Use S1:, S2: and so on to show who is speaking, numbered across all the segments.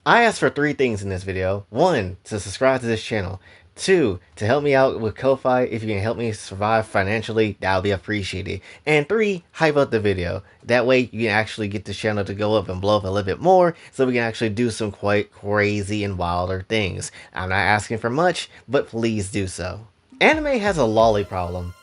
S1: I asked for 3 things in this video. 1, to subscribe to this channel. 2, to help me out with Kofi. If you can help me survive financially, that would be appreciated. And 3, hype up the video. That way you can actually get this channel to go up and blow up a little bit more, so we can actually do some quite crazy and wilder things. I'm not asking for much, but please do so. Anime has a lolly problem.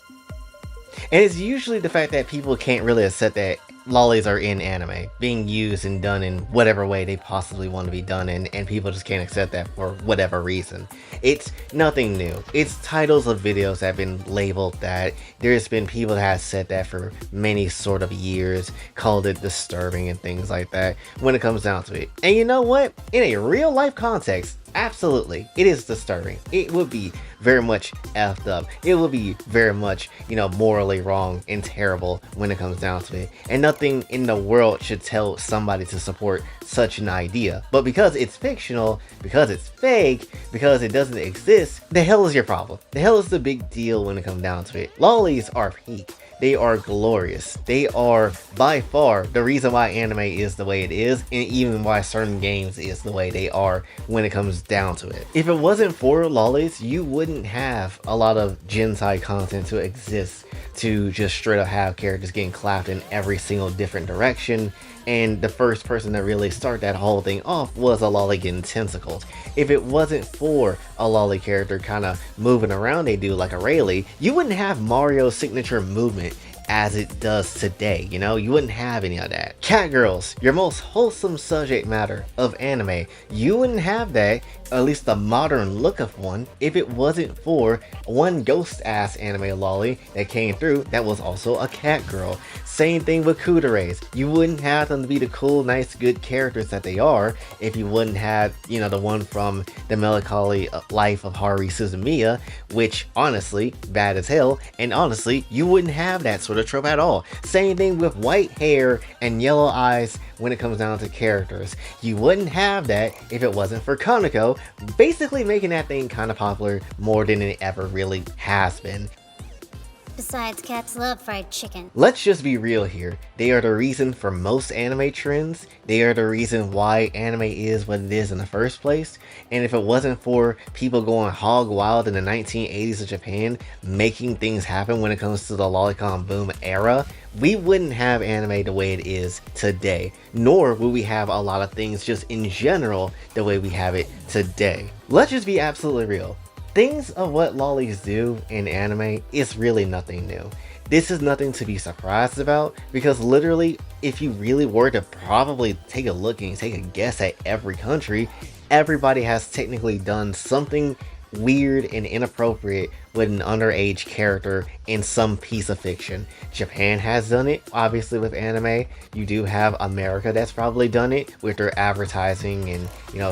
S1: And it's usually the fact that people can't really accept that lollies are in anime, being used and done in whatever way they possibly want to be done in, and people just can't accept that for whatever reason. It's nothing new. It's titles of videos that have been labeled that. There's been people that have said that for many sort of years, called it disturbing and things like that when it comes down to it. And you know what? In a real life context, absolutely, it is disturbing. It would be very much effed up. It would be very much, morally wrong and terrible when it comes down to it. And nothing in the world should tell somebody to support such an idea. But because it's fictional, because it's fake, because it doesn't exist, the hell is your problem? The hell is the big deal when it comes down to it? Lollies are peak. They are glorious. They are by far the reason why anime is the way it is, and even why certain games is the way they are when it comes down to it. If it wasn't for lollies, you wouldn't have a lot of Gentai content to exist, to just straight up have characters getting clapped in every single different direction. And the first person to really start that whole thing off was a lolly getting tentacled. If it wasn't for a lolly character kind of moving around they do like a Rayleigh, you wouldn't have Mario's signature movement as it does today, you wouldn't have any of that. Catgirls, your most wholesome subject matter of anime, you wouldn't have that, at least the modern look of one, if it wasn't for one ghost ass anime lolly that came through that was also a cat girl. Same thing with kudereis. You wouldn't have them to be the cool, nice, good characters that they are if you wouldn't have, the one from The Melancholy Life of Haru Suzumiya, which honestly, bad as hell, and honestly, you wouldn't have that sort of trope at all. Same thing with white hair and yellow eyes when it comes down to characters. You wouldn't have that if it wasn't for Kaneko, basically making that thing kind of popular more than it ever really has been.
S2: Besides, cats love fried chicken.
S1: Let's just be real here. They are the reason for most anime trends. They are the reason why anime is what it is in the first place. And if it wasn't for people going hog wild in the 1980s of Japan, making things happen when it comes to the lolicon boom era, we wouldn't have anime the way it is today. Nor would we have a lot of things just in general the way we have it today. Let's just be absolutely real. Things of what lollies do in anime is really nothing new. This is nothing to be surprised about, because literally, if you really were to probably take a look and take a guess at every country, everybody has technically done something weird and inappropriate with an underage character in some piece of fiction. Japan has done it, obviously, with anime. You do have America that's probably done it with their advertising and,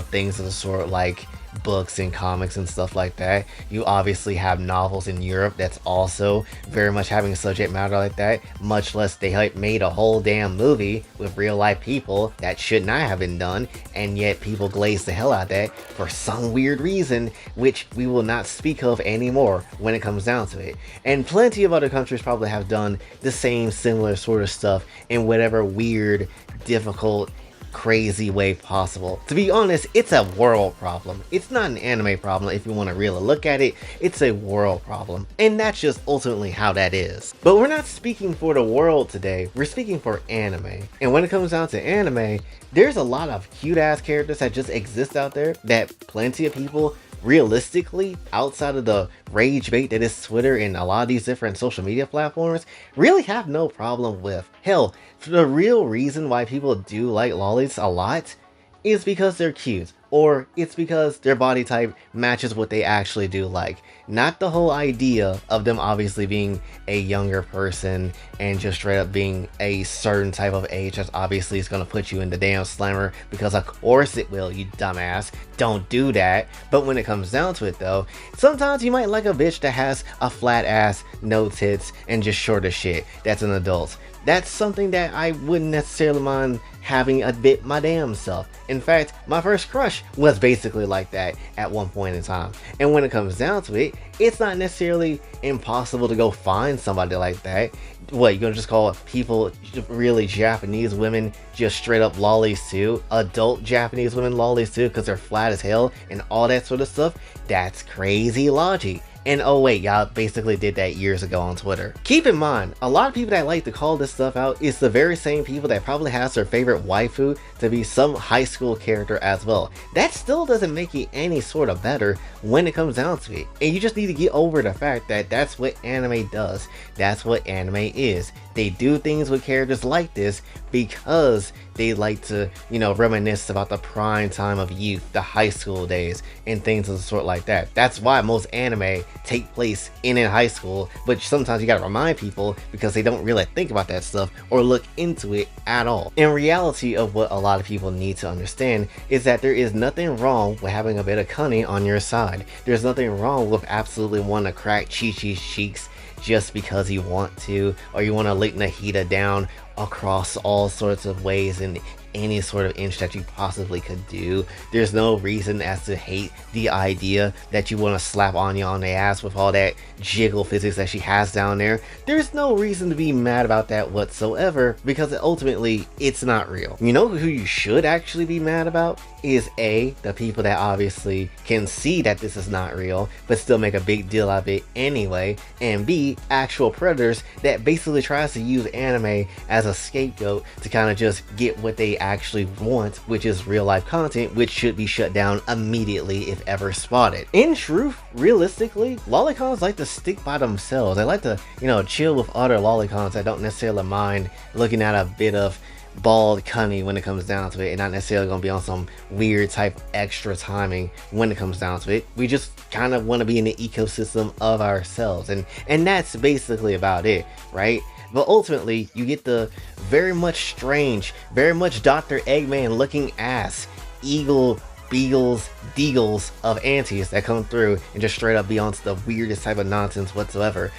S1: things of the sort, like books and comics and stuff like that. You obviously have novels in Europe that's also very much having a subject matter like that, much less they made a whole damn movie with real life people that should not have been done, and yet people glaze the hell out of that for some weird reason, which we will not speak of anymore when it comes down to it. And plenty of other countries probably have done the same similar sort of stuff in whatever weird, difficult, crazy way possible. To be honest, it's a world problem. It's not an anime problem if you want to really look at it. It's a world problem, and that's just ultimately how that is. But we're not speaking for the world today, we're speaking for anime. And when it comes down to anime, there's a lot of cute ass characters that just exist out there that plenty of people realistically, outside of the rage bait that is Twitter and a lot of these different social media platforms, really have no problem with. Hell, the real reason why people do like lollies a lot is because they're cute, or it's because their body type matches what they actually do like. Not the whole idea of them obviously being a younger person and just straight up being a certain type of age that obviously is going to put you in the damn slammer, because of course it will, you dumbass. Don't do that. But when it comes down to it though, sometimes you might like a bitch that has a flat ass, no tits, and just short as shit that's an adult. That's something that I wouldn't necessarily mind having a bit my damn self. In fact, my first crush was basically like that at one point in time. And when it comes down to it, it's not necessarily impossible to go find somebody like that. What, you gonna just call people, really Japanese women, just straight up lollies too? Adult Japanese women lollies too, because they're flat as hell and all that sort of stuff? That's crazy logic. And oh wait, y'all basically did that years ago on Twitter. Keep in mind, a lot of people that like to call this stuff out is the very same people that probably has their favorite waifu to be some high school character as well. That still doesn't make it any sort of better when it comes down to it. And you just need to get over the fact that that's what anime does. That's what anime is. They do things with characters like this because they like to, you know, reminisce about the prime time of youth, the high school days, and things of the sort like that. That's why most anime take place in high school, but sometimes you gotta remind people because they don't really think about that stuff or look into it at all. In reality of what a lot of people need to understand is that there is nothing wrong with having a bit of cunning on your side. There's nothing wrong with absolutely wanting to crack Chi-Chi's cheeks just because you want to, or you want to lick Nahida down across all sorts of ways in any sort of inch that you possibly could do. There's no reason as to hate the idea that you want to slap Anya on the ass with all that jiggle physics that she has down there. There's no reason to be mad about that whatsoever, because ultimately it's not real. You know who you should actually be mad about is A, the people that obviously can see that this is not real but still make a big deal out of it anyway, and B, actual predators that basically tries to use anime as a scapegoat to kind of just get what they actually want, which is real life content, which should be shut down immediately if ever spotted. In truth, realistically, lolicons like to stick by themselves. They like to, you know, chill with other lolicons that don't necessarily mind looking at a bit of bald cunny when it comes down to it, and not necessarily gonna be on some weird type extra timing when it comes down to it. We just kind of want to be in the ecosystem of ourselves, and that's basically about it, right? But ultimately, you get the very much strange, very much Dr. Eggman looking ass, eagle, beagles, deagles of aunties that come through and just straight up be on the weirdest type of nonsense whatsoever.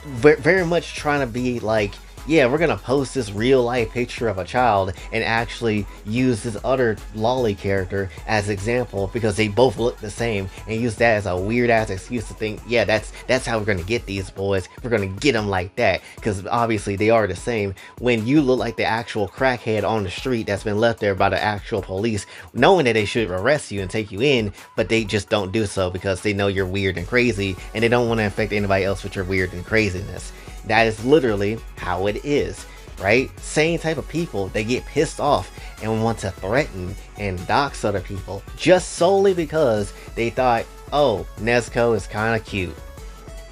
S1: Very much trying to be like, yeah, we're gonna post this real life picture of a child and actually use this other lolly character as example because they both look the same, and use that as a weird ass excuse to think, yeah, that's how we're gonna get these boys. We're gonna get them like that because obviously they are the same, when you look like the actual crackhead on the street that's been left there by the actual police, knowing that they should arrest you and take you in, but they just don't do so because they know you're weird and crazy and they don't want to infect anybody else with your weird and craziness. That is literally how it is, right? Same type of people, they get pissed off and want to threaten and dox other people just solely because they thought, oh, Nezuko is kind of cute.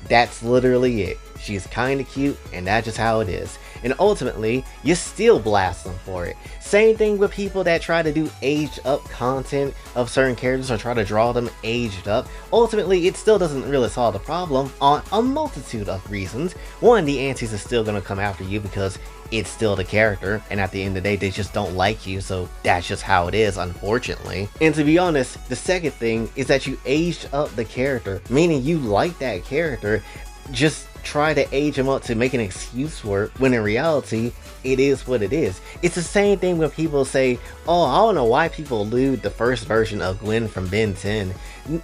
S1: That's literally it. She's kind of cute, and that's just how it is. And ultimately, you still blast them for it. Same thing with people that try to do aged up content of certain characters or try to draw them aged up. Ultimately, it still doesn't really solve the problem on a multitude of reasons. One, the aunties are still going to come after you because it's still the character, and at the end of the day, they just don't like you, so that's just how it is, unfortunately. And to be honest, the second thing is that you aged up the character, meaning you like that character, just try to age him up to make an excuse for it, when in reality, it is what it is. It's the same thing when people say, oh, I don't know why people lewd the first version of Gwen from Ben 10.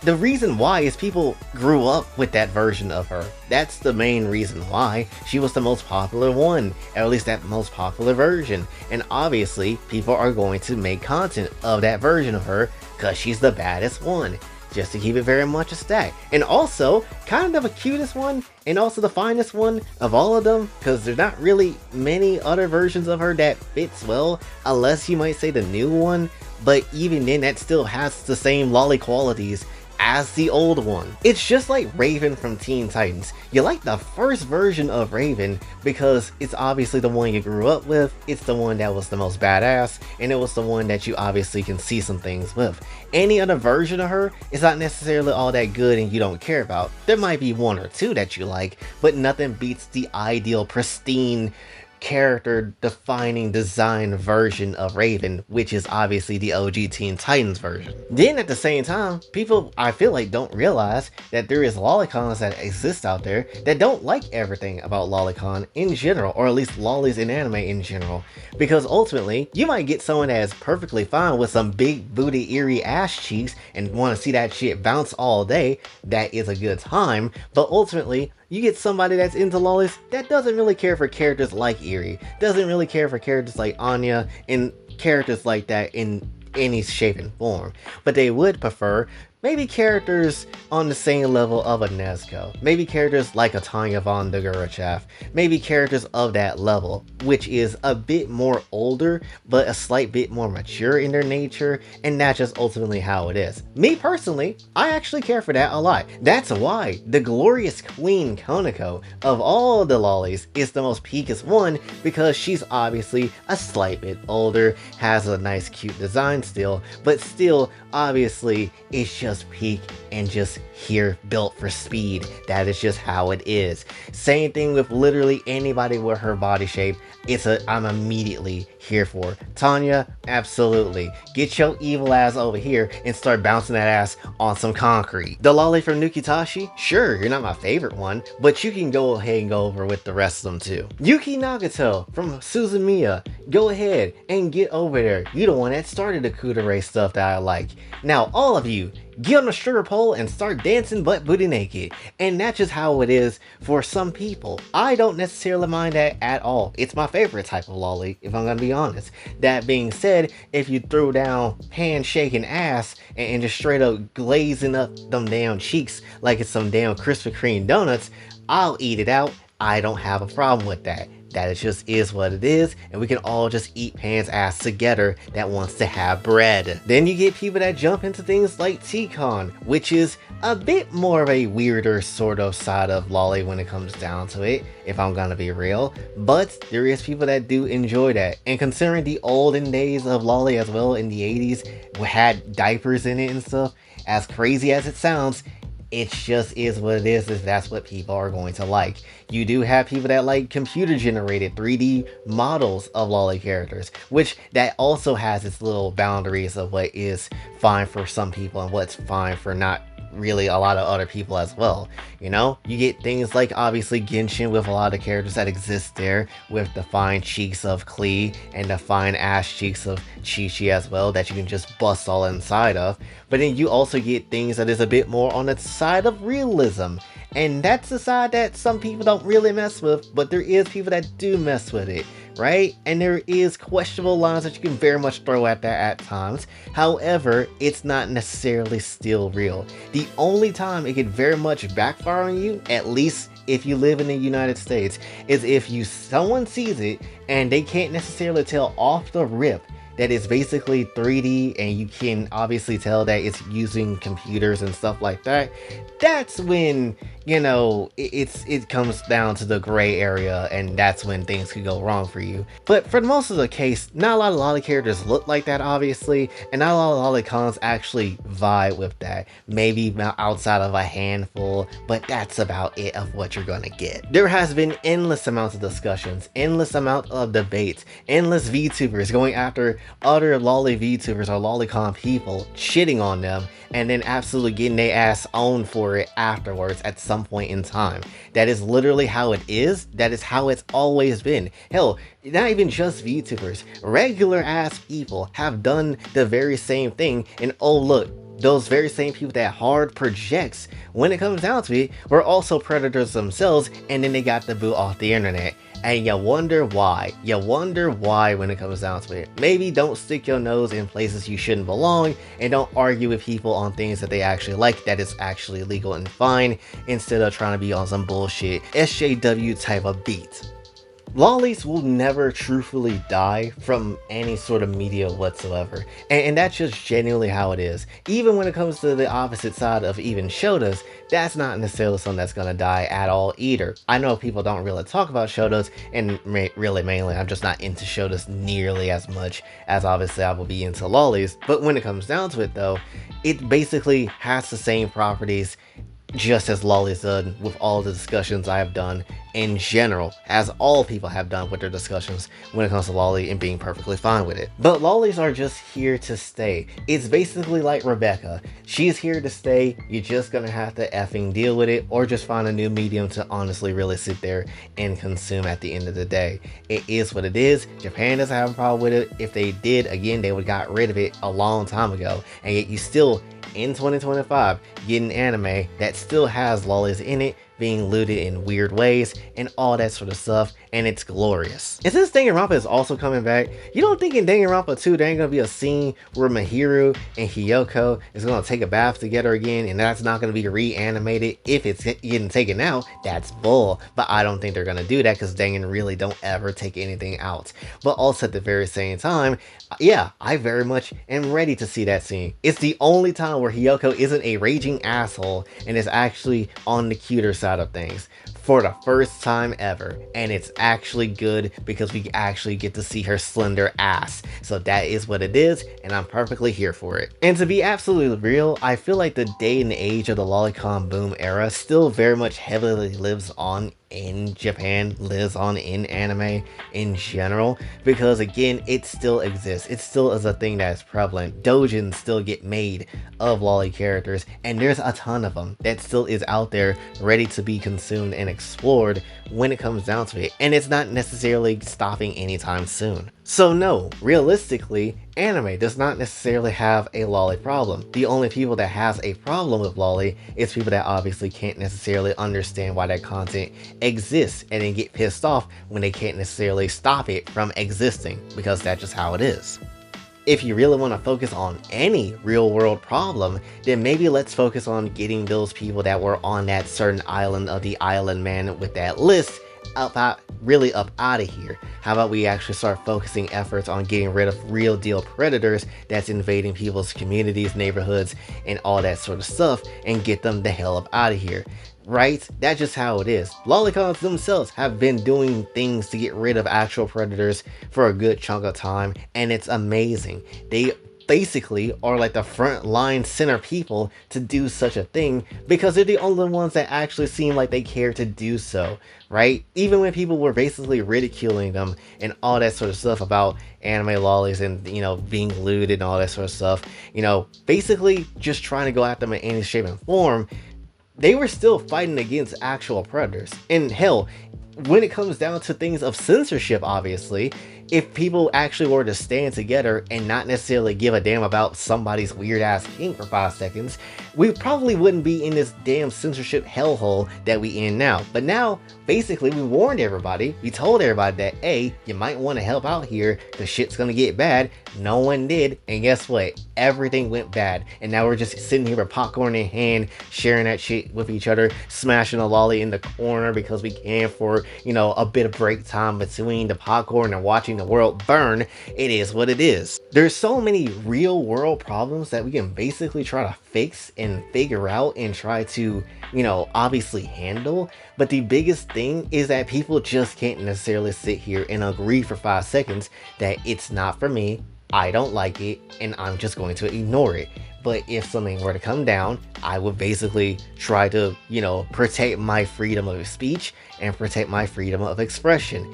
S1: The reason why is people grew up with that version of her. That's the main reason why. She was the most popular one, or at least that most popular version. And obviously, people are going to make content of that version of her because she's the baddest one. Just to keep it very much a stack. And also, kind of the cutest one, and also the finest one of all of them, because there's not really many other versions of her that fits well, unless you might say the new one, but even then that still has the same lolly qualities as the old one. It's just like Raven from Teen Titans. You like the first version of Raven because it's obviously the one you grew up with, it's the one that was the most badass, and it was the one that you obviously can see some things with. Any other version of her is not necessarily all that good and you don't care about. There might be one or two that you like, but nothing beats the ideal, pristine, character defining design version of Raven, which is obviously the OG Teen Titans version. Then at the same time, people I feel like don't realize that there is lolicons that exist out there that don't like everything about lolicon in general, or at least lolis in anime in general. Because ultimately, you might get someone that is perfectly fine with some big booty eerie ass cheeks and want to see that shit bounce all day. That is a good time, but ultimately, you get somebody that's into lolis that doesn't really care for characters like Eerie, doesn't really care for characters like Anya, and characters like that in any shape and form. But they would prefer maybe characters on the same level of a Nezuko, maybe characters like a Tanya von de Gurachav, maybe characters of that level, which is a bit more older, but a slight bit more mature in their nature, and that's just ultimately how it is. Me personally, I actually care for that a lot. That's why the glorious Queen Konako of all the lolis is the most peakest one, because she's obviously a slight bit older, has a nice cute design still, but still obviously it's just peak and just here built for speed. That is just how it is. Same thing with literally anybody with her body shape. I'm immediately here for. Tanya, absolutely. Get your evil ass over here and start bouncing that ass on some concrete. The loli from Nukitashi, sure, you're not my favorite one, but you can go ahead and go over with the rest of them too. Yuki Nagato from Suzumiya, go ahead and get over there. You the one that started the Kudere stuff that I like. Now, all of you, get on a sugar pole and start dancing butt booty naked. And that's just how it is for some people. I don't necessarily mind that at all. It's my favorite type of loli, if I'm gonna be honest. That being said, if you throw down hand-shaking ass and just straight up glazing up them damn cheeks like it's some damn Krispy Kreme donuts, I'll eat it out. I don't have a problem with that. That it just is what it is, and we can all just eat Pan's ass together that wants to have bread. Then you get people that jump into things like T-Con, which is a bit more of a weirder sort of side of loli when it comes down to it, if I'm gonna be real. But there is people that do enjoy that. And considering the olden days of loli as well in the 80s, had diapers in it and stuff, as crazy as it sounds, it just is what it is if that's what people are going to like. You do have people that like computer generated 3D models of loli characters, which that also has its little boundaries of what is fine for some people and what's fine for not really a lot of other people as well. You know, you get things like obviously Genshin with a lot of characters that exist there, with the fine cheeks of Klee and the fine ass cheeks of Chi-Chi as well, that you can just bust all inside of. But then you also get things that is a bit more on the side of realism, and that's the side that some people don't really mess with, but there is people that do mess with it, right? And there is questionable lines that you can very much throw at that at times. However, it's not necessarily still real. The only time it could very much backfire on you, at least if you live in the United States, is if someone sees it and they can't necessarily tell off the rip that it's basically 3D, and you can obviously tell that it's using computers and stuff like that. That's when, you know, it comes down to the gray area, and that's when things could go wrong for you. But for most of the case, not a lot of loli characters look like that, obviously, and not a lot of lolicons actually vibe with that. Maybe outside of a handful, but that's about it of what you're gonna get. There has been endless amounts of discussions, endless amount of debates, endless VTubers going after other loli VTubers or lolicon people, shitting on them, and then absolutely getting their ass owned for it afterwards at some point in time. That is literally how it is. That is how it's always been. Hell, not even just VTubers, regular ass people have done the very same thing, and oh look, those very same people that hard projects, when it comes down to it, were also predators themselves, and then they got the boot off the internet. And you wonder why. You wonder why when it comes down to it. Maybe don't stick your nose in places you shouldn't belong, and don't argue with people on things that they actually like that is actually legal and fine, instead of trying to be on some bullshit SJW type of beat. Lolis will never truthfully die from any sort of media whatsoever, and that's just genuinely how it is. Even when it comes to the opposite side of even shotas, that's not necessarily something that's gonna die at all either. I know people don't really talk about shotas, and really mainly I'm just not into shotas nearly as much as obviously I will be into lolis, but when it comes down to it though, it basically has the same properties just as Lolly's done with all the discussions I have done in general, as all people have done with their discussions when it comes to Lolly and being perfectly fine with it. But Lollies are just here to stay. It's basically like Rebecca. She's here to stay. You're just gonna have to effing deal with it, or just find a new medium to honestly really sit there and consume at the end of the day. It is what it is. Japan doesn't have a problem with it. If they did, again, they would have got rid of it a long time ago. And yet you still, in 2025, get an anime that still has lollies in it being looted in weird ways and all that sort of stuff, and it's glorious. And since Danganronpa is also coming back, you don't think in Danganronpa 2 there ain't gonna be a scene where Mahiru and Hiyoko is gonna take a bath together again, and that's not gonna be reanimated? If it's getting taken out, that's bull. But I don't think they're gonna do that, because Dangan really don't ever take anything out. But also at the very same time, yeah, I very much am ready to see that scene. It's the only time where Hiyoko isn't a raging asshole and is actually on the cuter side of things for the first time ever, and it's actually good because we actually get to see her slender ass. So that is what it is, and I'm perfectly here for it. And to be absolutely real, I feel like the day and age of the lolicon boom era still very much heavily lives on in Japan, lives on in anime in general, because again, it still exists. It still is a thing that is prevalent. Doujins still get made of lolly characters, and there's a ton of them that still is out there ready to be consumed and explored when it comes down to it, and it's not necessarily stopping anytime soon. So no, realistically, anime does not necessarily have a lolly problem. The only people that has a problem with lolly is people that obviously can't necessarily understand why that content exists, and then get pissed off when they can't necessarily stop it from existing, because that's just how it is. If you really want to focus on any real world problem, then maybe let's focus on getting those people that were on that certain island of the island man with that list up out of here. How about we actually start focusing efforts on getting rid of real deal predators that's invading people's communities, neighborhoods, and all that sort of stuff, and get them the hell up out of here. Right? That's just how it is. Lolicons themselves have been doing things to get rid of actual predators for a good chunk of time, and it's amazing. They basically are like the front line center people to do such a thing, because they're the only ones that actually seem like they care to do so, right? Even when people were basically ridiculing them and all that sort of stuff about anime lollies and, you know, being lewd and all that sort of stuff, you know, basically just trying to go at them in any shape and form, they were still fighting against actual predators. And hell, when it comes down to things of censorship, obviously, if people actually were to stand together and not necessarily give a damn about somebody's weird ass kink for 5 seconds, we probably wouldn't be in this damn censorship hellhole that we in now. But now, basically, we warned everybody, we told everybody that, hey, you might want to help out here, the shit's gonna get bad. No one did, and guess what? Everything went bad. And now we're just sitting here with popcorn in hand, sharing that shit with each other, smashing a lolly in the corner because we can for, you know, a bit of break time between the popcorn and watching the world burn. It is what it is. There's so many real world problems that we can basically try to fix and figure out and try to, you know, obviously handle. But the biggest thing is that people just can't necessarily sit here and agree for 5 seconds that it's not for me, I don't like it, and I'm just going to ignore it. But if something were to come down, I would basically try to, you know, protect my freedom of speech and protect my freedom of expression.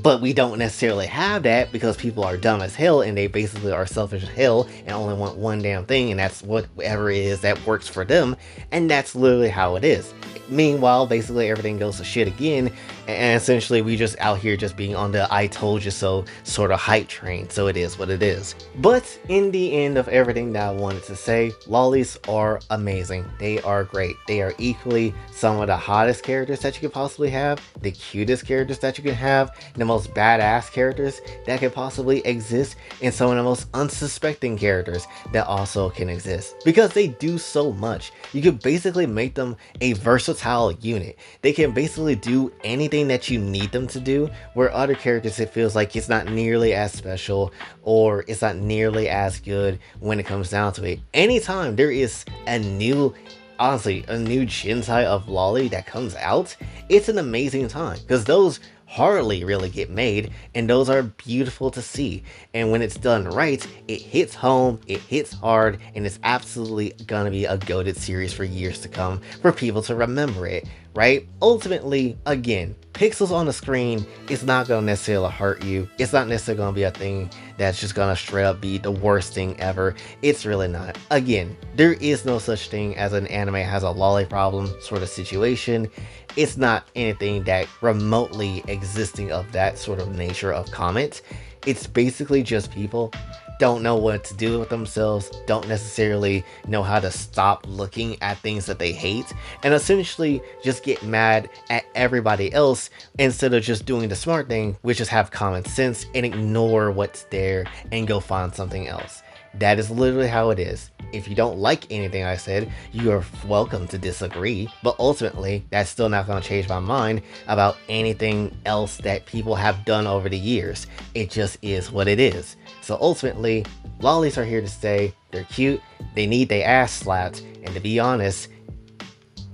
S1: But we don't necessarily have that because people are dumb as hell, and they basically are selfish as hell and only want one damn thing, and that's whatever it is that works for them. And that's literally how it is. Meanwhile, basically everything goes to shit again, and essentially we just out here just being on the I told you so sort of hype train. So it is what it is. But in the end of everything that I wanted to say, lollies are amazing. They are great. They are equally some of the hottest characters that you could possibly have, the cutest characters that you can have, the most badass characters that could possibly exist, and some of the most unsuspecting characters that also can exist, because they do so much. You could basically make them a versatile unit. They can basically do anything that you need them to do, where other characters it feels like it's not nearly as special or it's not nearly as good when it comes down to it. Anytime there is a new, honestly, a new Jinsai of Loli that comes out, it's an amazing time, because those hardly really get made, and those are beautiful to see. And when it's done right, it hits home, it hits hard, and it's absolutely gonna be a goated series for years to come for people to remember it, right? Ultimately, again, pixels on the screen is not gonna necessarily hurt you. It's not necessarily gonna be a thing that's just gonna straight up be the worst thing ever. It's really not. Again, there is no such thing as an anime has a lolly problem sort of situation. It's not anything that remotely existing of that sort of nature of comment. It's basically just people don't know what to do with themselves, don't necessarily know how to stop looking at things that they hate, and essentially just get mad at everybody else instead of just doing the smart thing, which is have common sense and ignore what's there and go find something else. That is literally how it is. If you don't like anything I said, you are welcome to disagree, but ultimately, that's still not going to change my mind about anything else that people have done over the years. It just is what it is. So ultimately, lollies are here to stay. They're cute, they need their ass slapped, and to be honest,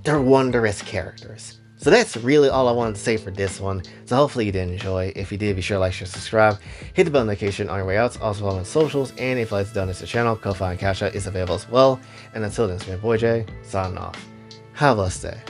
S1: they're wondrous characters. So that's really all I wanted to say for this one. So hopefully you did enjoy. If you did, be sure to like, share, subscribe. Hit the bell notification on your way out. Also follow my socials. And if you'd like to donate to the channel, Kofi and Cash App is available as well. And until then, it's been your boy Jay, signing off. Have a blessed day.